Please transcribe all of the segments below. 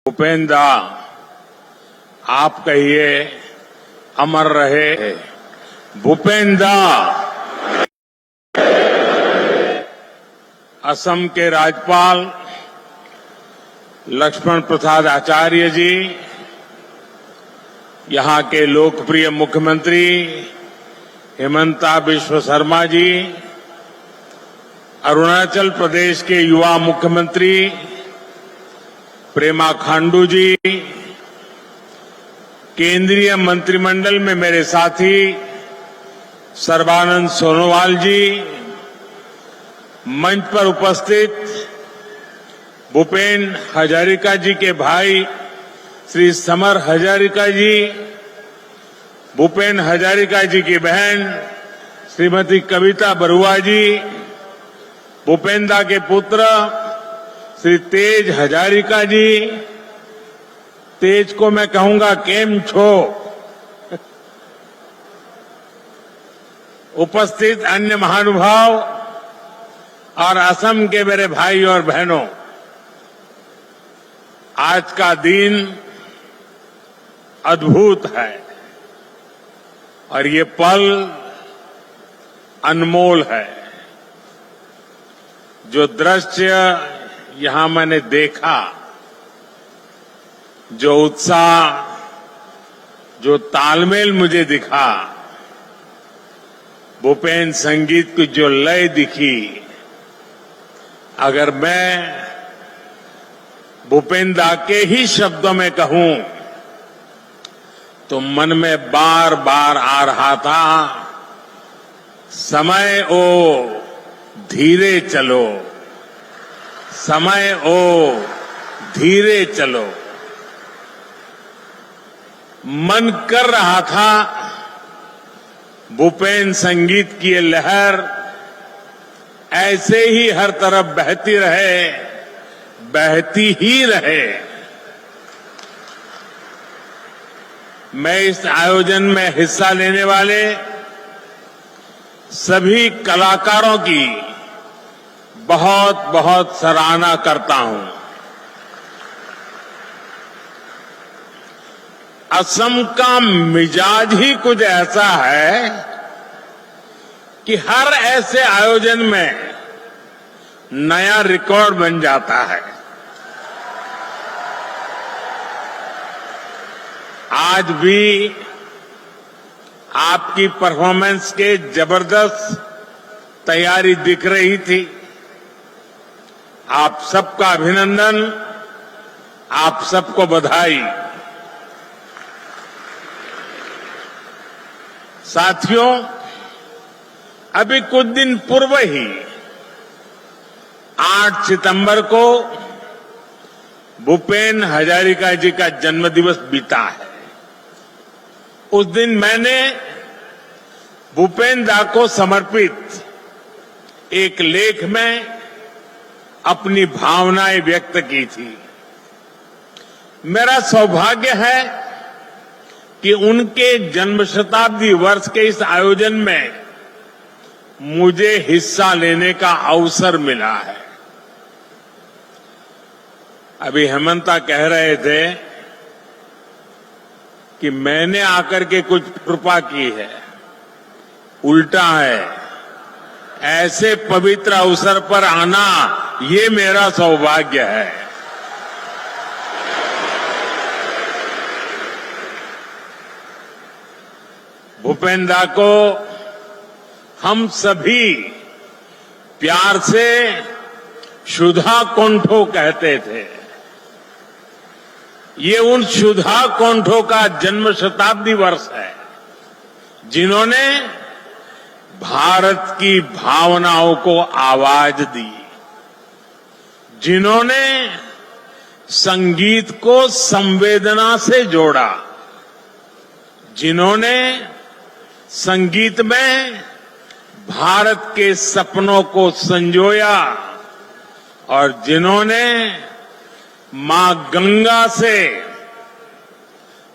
भूपेंद्र आप कहिए अमर रहे भूपेंद्र। असम के राज्यपाल लक्ष्मण प्रसाद आचार्य जी, यहां के लोकप्रिय मुख्यमंत्री हिमंता बिश्व शर्मा जी, अरुणाचल प्रदेश के युवा मुख्यमंत्री प्रेमा खांडू जी, केंद्रीय मंत्रिमंडल में मेरे साथी सर्बानंद सोनोवाल जी, मंच पर उपस्थित भूपेन हजारिका जी के भाई श्री समर हजारिका जी, भूपेन हजारिका जी की बहन श्रीमती कविता बरुआ जी, भूपेंद्र के पुत्र श्री तेज हजारिका जी, तेज को मैं कहूंगा केम छो, उपस्थित अन्य महानुभाव और असम के मेरे भाई और बहनों, आज का दिन अद्भुत है और ये पल अनमोल है। जो दृश्य यहां मैंने देखा, जो उत्साह, जो तालमेल मुझे दिखा, भूपेन संगीत की जो लय दिखी, अगर मैं भूपेंद्र के ही शब्दों में कहूं तो मन में बार बार आ रहा था, समय ओ धीरे चलो, समय ओ धीरे चलो। मन कर रहा था भूपेन संगीत की ये लहर ऐसे ही हर तरफ बहती रहे, बहती ही रहे। मैं इस आयोजन में हिस्सा लेने वाले सभी कलाकारों की बहुत बहुत सराहना करता हूं। असम का मिजाज ही कुछ ऐसा है कि हर ऐसे आयोजन में नया रिकॉर्ड बन जाता है। आज भी आपकी परफॉर्मेंस के जबरदस्त तैयारी दिख रही थी। आप सबका अभिनंदन, आप सबको बधाई। साथियों, अभी कुछ दिन पूर्व ही 8 सितंबर को भूपेन हजारिका जी का जन्मदिवस बीता है। उस दिन मैंने भूपेंद्र को समर्पित एक लेख में अपनी भावनाएं व्यक्त की थी। मेरा सौभाग्य है कि उनके जन्म शताब्दी वर्ष के इस आयोजन में मुझे हिस्सा लेने का अवसर मिला है। अभी हेमंता कह रहे थे कि मैंने आकर के कुछ कृपा की है, उल्टा है। ऐसे पवित्र अवसर पर आना ये मेरा सौभाग्य है। भूपेंद्र को हम सभी प्यार से सुधा कोंठो कहते थे। ये उन सुधा कोंठो का जन्म शताब्दी वर्ष है जिन्होंने भारत की भावनाओं को आवाज दी, जिन्होंने संगीत को संवेदना से जोड़ा, जिन्होंने संगीत में भारत के सपनों को संजोया और जिन्होंने मां गंगा से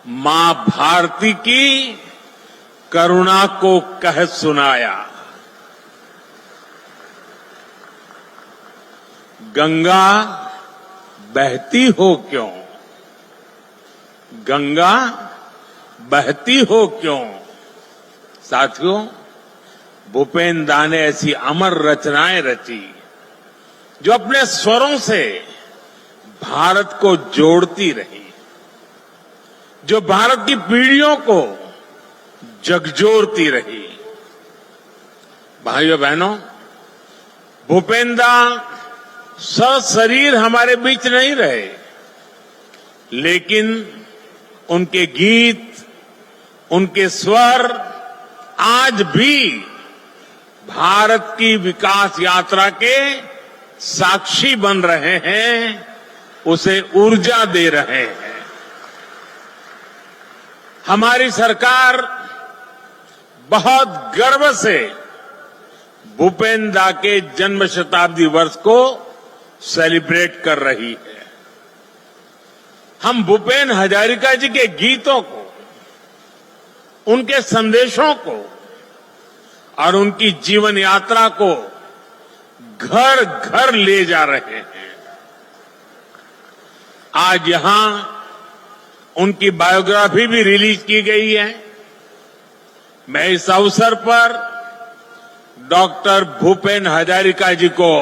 मां भारती की करुणा को कह सुनाया। गंगा बहती हो क्यों, गंगा बहती हो क्यों। साथियों, भूपेन दा ने ऐसी अमर रचनाएं रची जो अपने स्वरों से भारत को जोड़ती रही, जो भारत की पीढ़ियों को झकझोरती रही। भाइयों बहनों, भूपेन दा सशरीर हमारे बीच नहीं रहे, लेकिन उनके गीत, उनके स्वर आज भी भारत की विकास यात्रा के साक्षी बन रहे हैं, उसे ऊर्जा दे रहे हैं। हमारी सरकार बहुत गर्व से भूपेन दा के जन्म शताब्दी वर्ष को सेलिब्रेट कर रही है। हम भूपेन हजारिका जी के गीतों को, उनके संदेशों को और उनकी जीवन यात्रा को घर घर ले जा रहे हैं। आज यहां उनकी बायोग्राफी भी रिलीज की गई है। मैं इस अवसर पर डॉक्टर भूपेन हजारिका जी को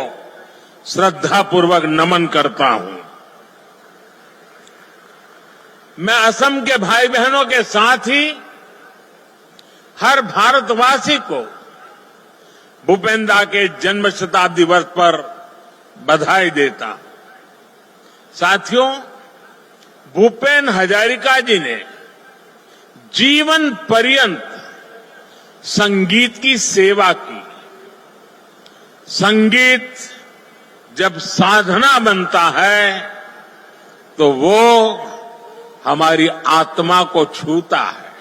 श्रद्धापूर्वक नमन करता हूं। मैं असम के भाई बहनों के साथ ही हर भारतवासी को भूपेन दा के जन्म शताब्दी वर्ष पर बधाई देता हूं। साथियों, भूपेन हजारिका जी ने जीवन पर्यंत संगीत की सेवा की। संगीत जब साधना बनता है तो वो हमारी आत्मा को छूता है,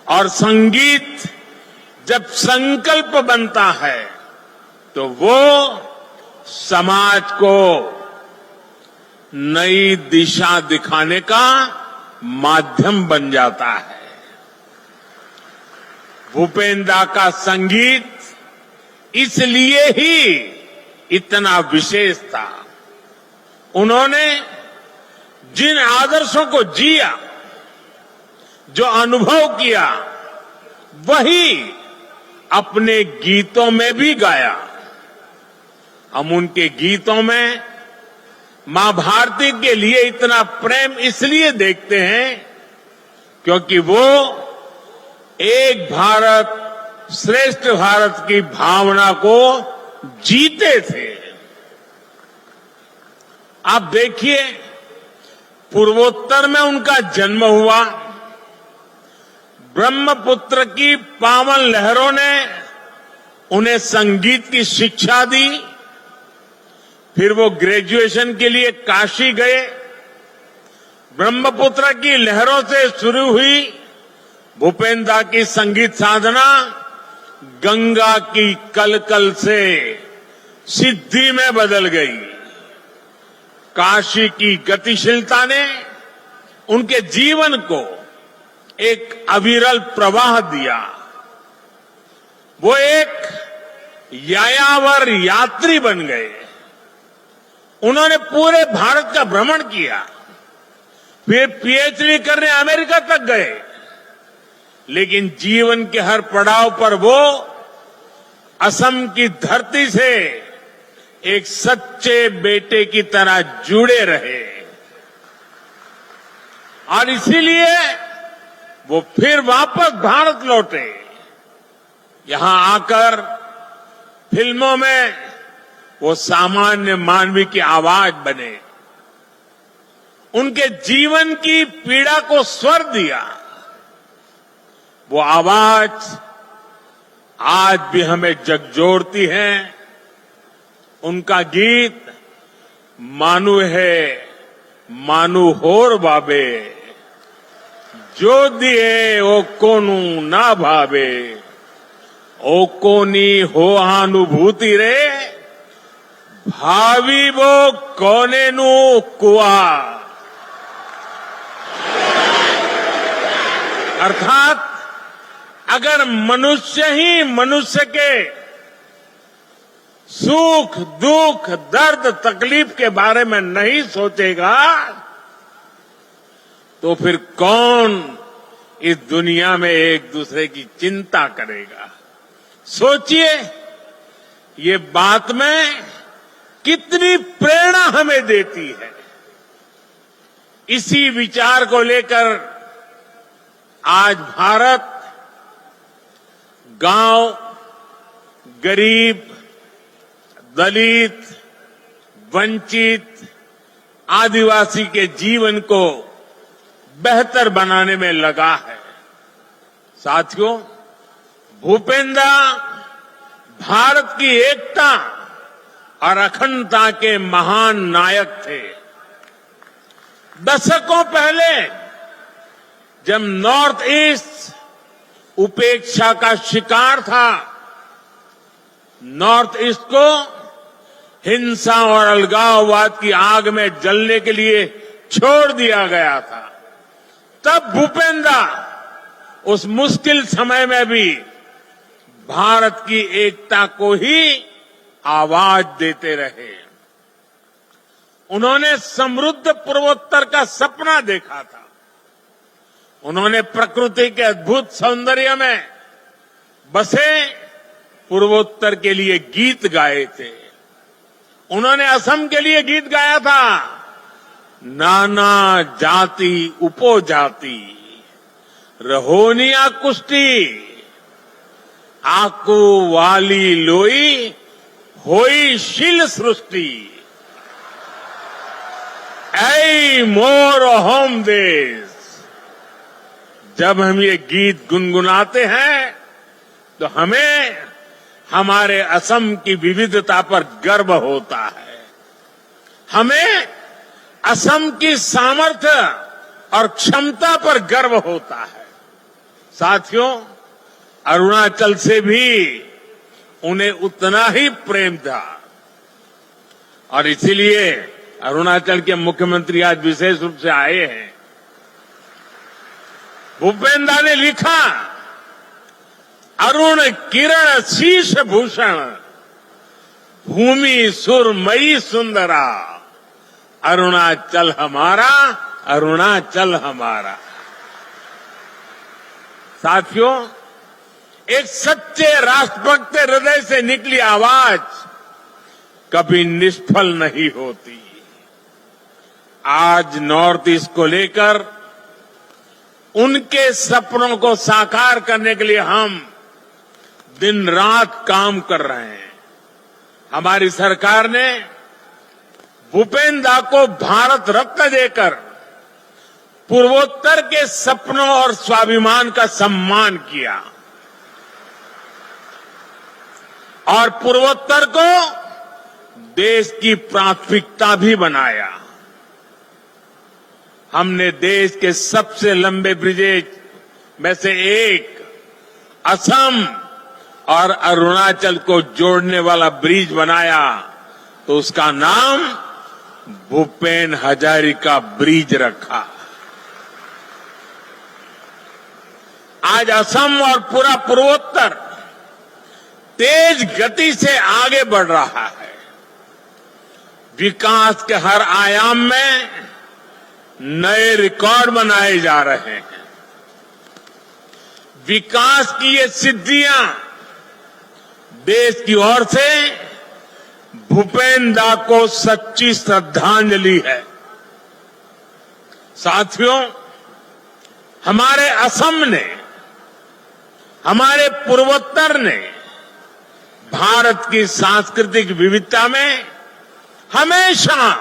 और संगीत जब संकल्प बनता है तो वो समाज को नई दिशा दिखाने का माध्यम बन जाता है। भूपेन दा का संगीत इसलिए ही इतना विशेष था। उन्होंने जिन आदर्शों को जिया, जो अनुभव किया, वही अपने गीतों में भी गाया। हम उनके गीतों में मां भारती के लिए इतना प्रेम इसलिए देखते हैं क्योंकि वो एक भारत श्रेष्ठ भारत की भावना को जीते थे। आप देखिए, पूर्वोत्तर में उनका जन्म हुआ। ब्रह्मपुत्र की पावन लहरों ने उन्हें संगीत की शिक्षा दी। फिर वो ग्रेजुएशन के लिए काशी गए। ब्रह्मपुत्र की लहरों से शुरू हुई भूपेन दा की संगीत साधना गंगा की कलकल से सिद्धि में बदल गई। काशी की गतिशीलता ने उनके जीवन को एक अविरल प्रवाह दिया। वो एक यायावर यात्री बन गए। उन्होंने पूरे भारत का भ्रमण किया, फिर पीएचडी करने अमेरिका तक गए। लेकिन जीवन के हर पड़ाव पर वो असम की धरती से एक सच्चे बेटे की तरह जुड़े रहे, और इसीलिए वो फिर वापस भारत लौटे। यहां आकर फिल्मों में वो सामान्य मानवी की आवाज बने। उनके जीवन की पीड़ा को स्वर दिया। वो आवाज आज भी हमें झकझोरती है। उनका गीत मानु है मानु होर बाबे, जो दिए ओ कोनु ना भावे, ओ कोनी हो अनुभूति रे, भावी वो कोने नु कुआ। अर्थात अगर मनुष्य ही मनुष्य के सुख दुख दर्द तकलीफ के बारे में नहीं सोचेगा तो फिर कौन इस दुनिया में एक दूसरे की चिंता करेगा? सोचिए, ये बात में कितनी प्रेरणा हमें देती है। इसी विचार को लेकर आज भारत गांव, गरीब, दलित, वंचित, आदिवासी के जीवन को बेहतर बनाने में लगा है। साथियों, भूपेंद्र भारत की एकता और अखंडता के महान नायक थे। दशकों पहले जब नॉर्थ ईस्ट उपेक्षा का शिकार था, नॉर्थ ईस्ट को हिंसा और अलगाववाद की आग में जलने के लिए छोड़ दिया गया था, तब भूपेंद्र उस मुश्किल समय में भी भारत की एकता को ही आवाज देते रहे। उन्होंने समृद्ध पूर्वोत्तर का सपना देखा था। उन्होंने प्रकृति के अद्भुत सौंदर्य में बसे पूर्वोत्तर के लिए गीत गाए थे। उन्होंने असम के लिए गीत गाया था, नाना जाति उपजाति रहोनिया कुष्टी आकू वाली लोई होई शील सृष्टि ऐ मोर होम देश। जब हम ये गीत गुनगुनाते हैं तो हमें हमारे असम की विविधता पर गर्व होता है। हमें असम की सामर्थ्य और क्षमता पर गर्व होता है। साथियों, अरुणाचल से भी उन्हें उतना ही प्रेम था और इसीलिए अरुणाचल के मुख्यमंत्री आज विशेष रूप से आए हैं। भूपेंद्र ने लिखा, अरुण किरण शीश भूषण भूमि सुरमयी सुंदरा अरुणाचल हमारा, अरुणाचल हमारा। साथियों, एक सच्चे राष्ट्रभक्त हृदय से निकली आवाज कभी निष्फल नहीं होती। आज नॉर्थ ईस्ट को लेकर उनके सपनों को साकार करने के लिए हम दिन रात काम कर रहे हैं। हमारी सरकार ने भूपेंद्र को भारत रत्न देकर पूर्वोत्तर के सपनों और स्वाभिमान का सम्मान किया और पूर्वोत्तर को देश की प्राथमिकता भी बनाया। हमने देश के सबसे लंबे ब्रिजेज में से एक असम और अरुणाचल को जोड़ने वाला ब्रिज बनाया, तो उसका नाम भूपेन हजारिका ब्रिज रखा। आज असम और पूरा पूर्वोत्तर तेज गति से आगे बढ़ रहा है। विकास के हर आयाम में नए रिकॉर्ड बनाए जा रहे हैं। विकास की ये सिद्धियां देश की ओर से भूपेंद्र को सच्ची श्रद्धांजलि है। साथियों, हमारे असम ने, हमारे पूर्वोत्तर ने भारत की सांस्कृतिक विविधता में हमेशा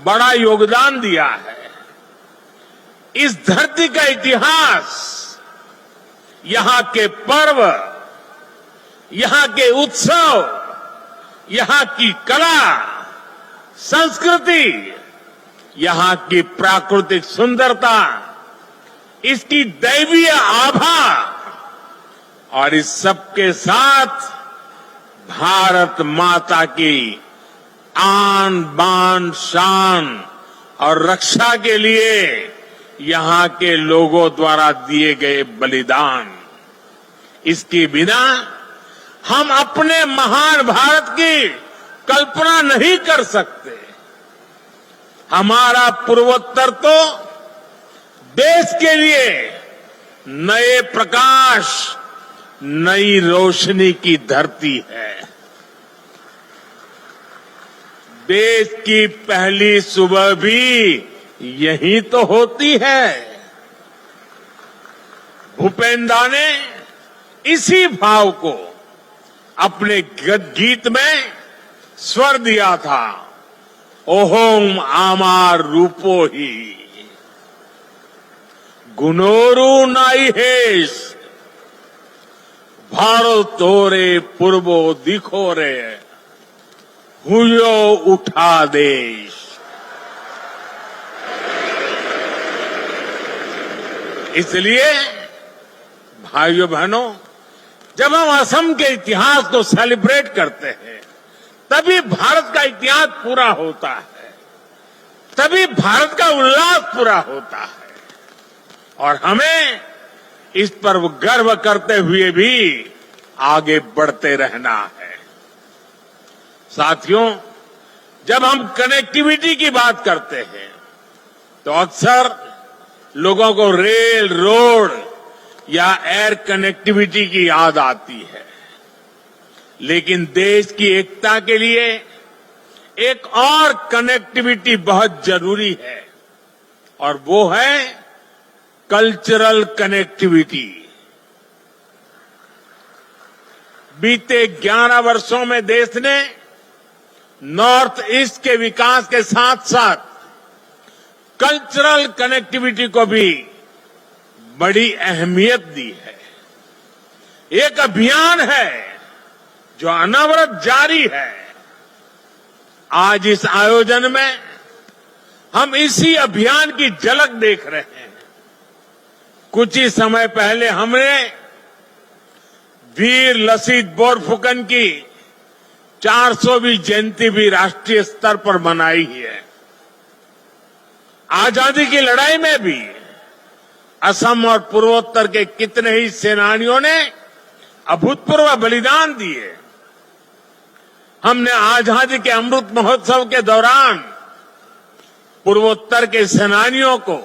बड़ा योगदान दिया है। इस धरती का इतिहास, यहां के पर्व, यहां के उत्सव, यहां की कला, संस्कृति, यहां की प्राकृतिक सुंदरता, इसकी दैवीय आभा और इस सबके साथ भारत माता की आन बान शान और रक्षा के लिए यहां के लोगों द्वारा दिए गए बलिदान, इसके बिना हम अपने महान भारत की कल्पना नहीं कर सकते। हमारा पूर्वोत्तर तो देश के लिए नए प्रकाश, नई रोशनी की धरती है। देश की पहली सुबह भी यही तो होती है। भूपेंद्र ने इसी भाव को अपने गीत में स्वर दिया था, ओहोम आमार रूपो ही गुनोरू नाई हेस भारत तोरे पूर्वो दिखो रे हुयो उठा देश। इसलिए भाइयों बहनों, जब हम असम के इतिहास को सेलिब्रेट करते हैं, तभी भारत का इतिहास पूरा होता है, तभी भारत का उल्लास पूरा होता है। और हमें इस पर गर्व करते हुए भी आगे बढ़ते रहना है। साथियों, जब हम कनेक्टिविटी की बात करते हैं तो अक्सर लोगों को रेल, रोड या एयर कनेक्टिविटी की याद आती है, लेकिन देश की एकता के लिए एक और कनेक्टिविटी बहुत जरूरी है, और वो है कल्चरल कनेक्टिविटी। बीते 11 वर्षों में देश ने नॉर्थ ईस्ट के विकास के साथ साथ कल्चरल कनेक्टिविटी को भी बड़ी अहमियत दी है। एक अभियान है जो अनवरत जारी है। आज इस आयोजन में हम इसी अभियान की झलक देख रहे हैं। कुछ ही समय पहले हमने वीर लसित बोरफुकन की 400वीं जयंती भी राष्ट्रीय स्तर पर मनाई है। आजादी की लड़ाई में भी असम और पूर्वोत्तर के कितने ही सेनानियों ने अभूतपूर्व बलिदान दिए। हमने आजादी के अमृत महोत्सव के दौरान पूर्वोत्तर के सेनानियों को,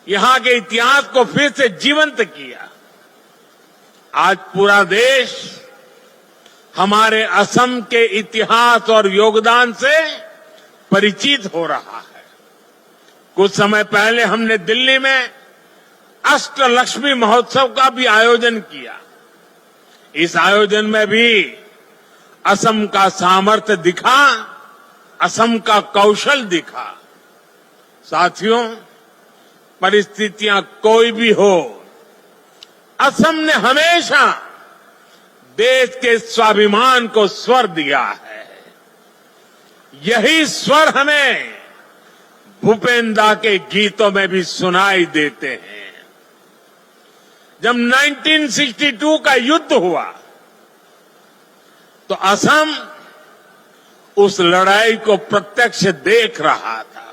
यहां के इतिहास को फिर से जीवंत किया। आज पूरा देश हमारे असम के इतिहास और योगदान से परिचित हो रहा है। कुछ समय पहले हमने दिल्ली में अष्टलक्ष्मी महोत्सव का भी आयोजन किया। इस आयोजन में भी असम का सामर्थ्य दिखा, असम का कौशल दिखा। साथियों, परिस्थितियां कोई भी हो, असम ने हमेशा देश के स्वाभिमान को स्वर दिया है। यही स्वर हमें भूपेंद्र के गीतों में भी सुनाई देते हैं। जब 1962 का युद्ध हुआ तो असम उस लड़ाई को प्रत्यक्ष देख रहा था।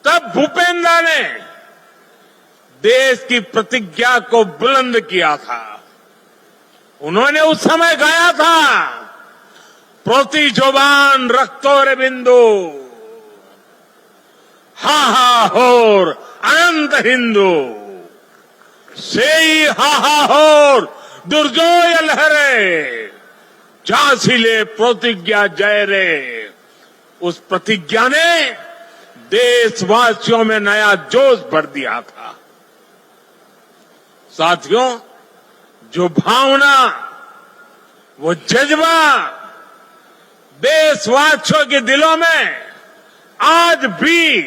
तब भूपेंद्र ने देश की प्रतिज्ञा को बुलंद किया था। उन्होंने उस समय गाया था, प्रति जोबान रक्तो रे बिंदु, हा हा होर अनंत हिंदू, सेई हा हा होर दुर्जोय लहरे, झांसीले प्रतिज्ञा जय रे। उस प्रतिज्ञा ने देशवासियों में नया जोश भर दिया था। साथियों, जो भावना, वो जज्बा देशवासियों के दिलों में आज भी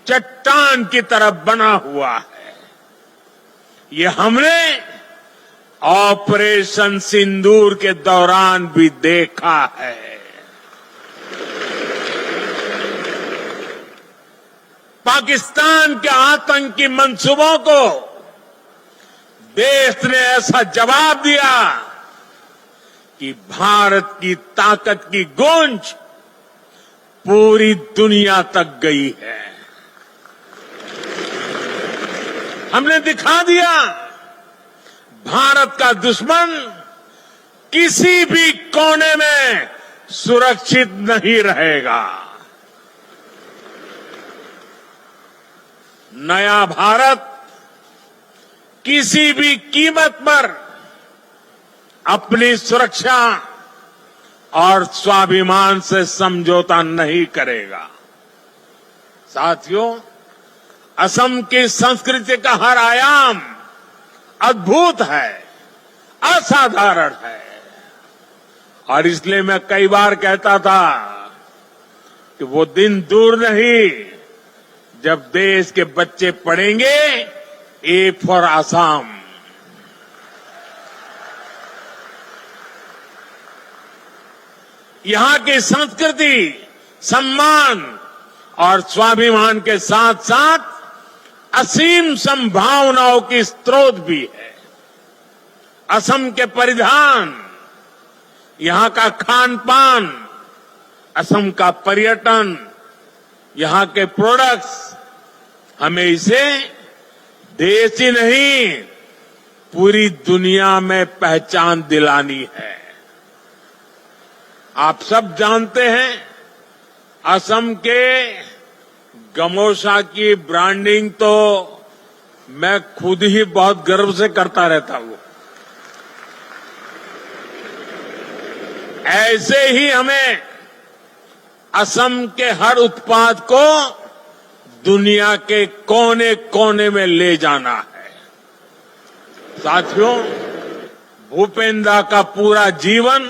चट्टान की तरह बना हुआ है। ये हमने ऑपरेशन सिंदूर के दौरान भी देखा है। पाकिस्तान के आतंकी मंसूबों को देश ने ऐसा जवाब दिया कि भारत की ताकत की गूंज पूरी दुनिया तक गई है। हमने दिखा दिया, भारत का दुश्मन किसी भी कोने में सुरक्षित नहीं रहेगा। नया भारत किसी भी कीमत पर अपनी सुरक्षा और स्वाभिमान से समझौता नहीं करेगा। साथियों, असम की संस्कृति का हर आयाम अद्भुत है, असाधारण है। और इसलिए मैं कई बार कहता था कि वो दिन दूर नहीं जब देश के बच्चे पढ़ेंगे ए फॉर असम। यहां की संस्कृति सम्मान और स्वाभिमान के साथ साथ असीम संभावनाओं की स्रोत भी है। असम के परिधान, यहां का खान पान, असम का पर्यटन, यहां के प्रोडक्ट्स, हमें इसे देश ही नहीं पूरी दुनिया में पहचान दिलानी है। आप सब जानते हैं, असम के गमोसा की ब्रांडिंग तो मैं खुद ही बहुत गर्व से करता रहता हूं। ऐसे ही हमें असम के हर उत्पाद को दुनिया के कोने कोने में ले जाना है। साथियों, भूपेंद्र का पूरा जीवन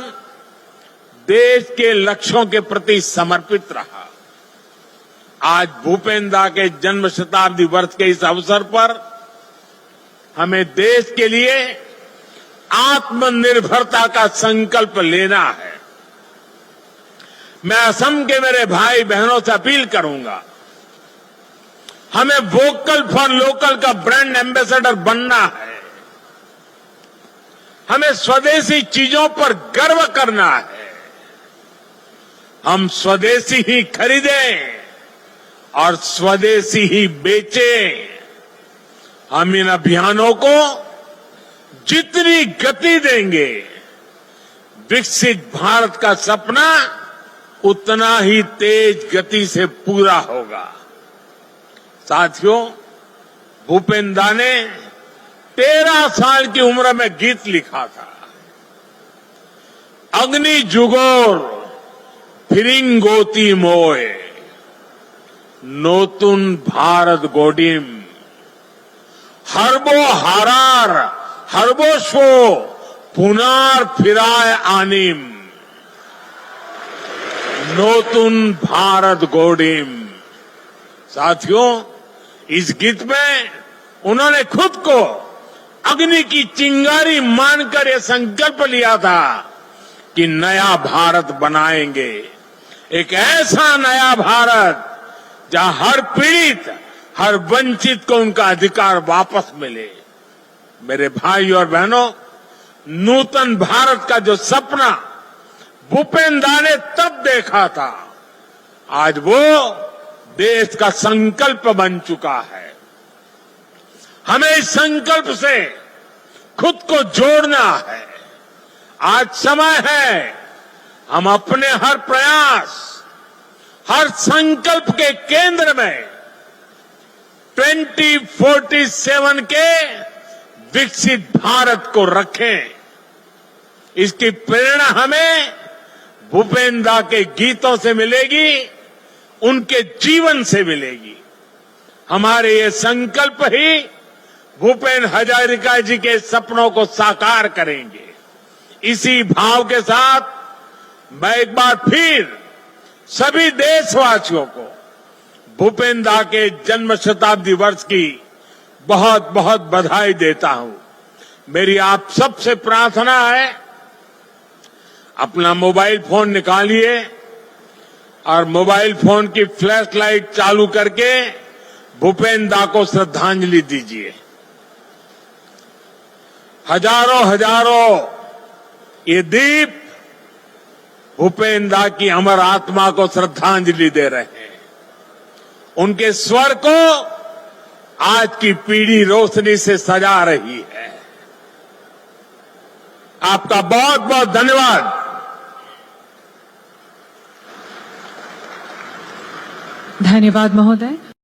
देश के लक्ष्यों के प्रति समर्पित रहा। आज भूपेंद्र के जन्म शताब्दी वर्ष के इस अवसर पर हमें देश के लिए आत्मनिर्भरता का संकल्प लेना है। मैं असम के मेरे भाई बहनों से अपील करूंगा, हमें वोकल फॉर लोकल का ब्रांड एम्बेसडर बनना है। हमें स्वदेशी चीजों पर गर्व करना है। हम स्वदेशी ही खरीदें और स्वदेशी ही बेचें। हम इन अभियानों को जितनी गति देंगे, विकसित भारत का सपना उतना ही तेज गति से पूरा होगा। साथियों, भूपेंद्र ने 13 साल की उम्र में गीत लिखा था। अग्नि जुगोर फिरिंगोती मोए, नोतुन भारत गोडिम, हरबो हारार हरबोशो पुनार फिराय आनिम, नोतुन भारत गोडिम। साथियों, इस गीत में उन्होंने खुद को अग्नि की चिंगारी मानकर यह संकल्प लिया था कि नया भारत बनाएंगे। एक ऐसा नया भारत जहां हर पीड़ित, हर वंचित को उनका अधिकार वापस मिले। मेरे भाई और बहनों, नूतन भारत का जो सपना भूपेंद्र ने तब देखा था, आज वो देश का संकल्प बन चुका है। हमें इस संकल्प से खुद को जोड़ना है। आज समय है हम अपने हर प्रयास, हर संकल्प के केंद्र में 2047 के विकसित भारत को रखें। इसकी प्रेरणा हमें भूपेंद्र के गीतों से मिलेगी, उनके जीवन से मिलेगी। हमारे ये संकल्प ही भूपेन हजारिका जी के सपनों को साकार करेंगे। इसी भाव के साथ मैं एक बार फिर सभी देशवासियों को भूपेंद्र के जन्म शताब्दी वर्ष की बहुत बहुत बधाई देता हूं। मेरी आप सबसे प्रार्थना है, अपना मोबाइल फोन निकालिए और मोबाइल फोन की फ्लैश लाइट चालू करके भूपेंद्र को श्रद्धांजलि दीजिए। हजारों हजारों ये दीप भूपेंद्र की अमर आत्मा को श्रद्धांजलि दे रहे हैं। उनके स्वर को आज की पीढ़ी रोशनी से सजा रही है। आपका बहुत बहुत धन्यवाद। धन्यवाद महोदय।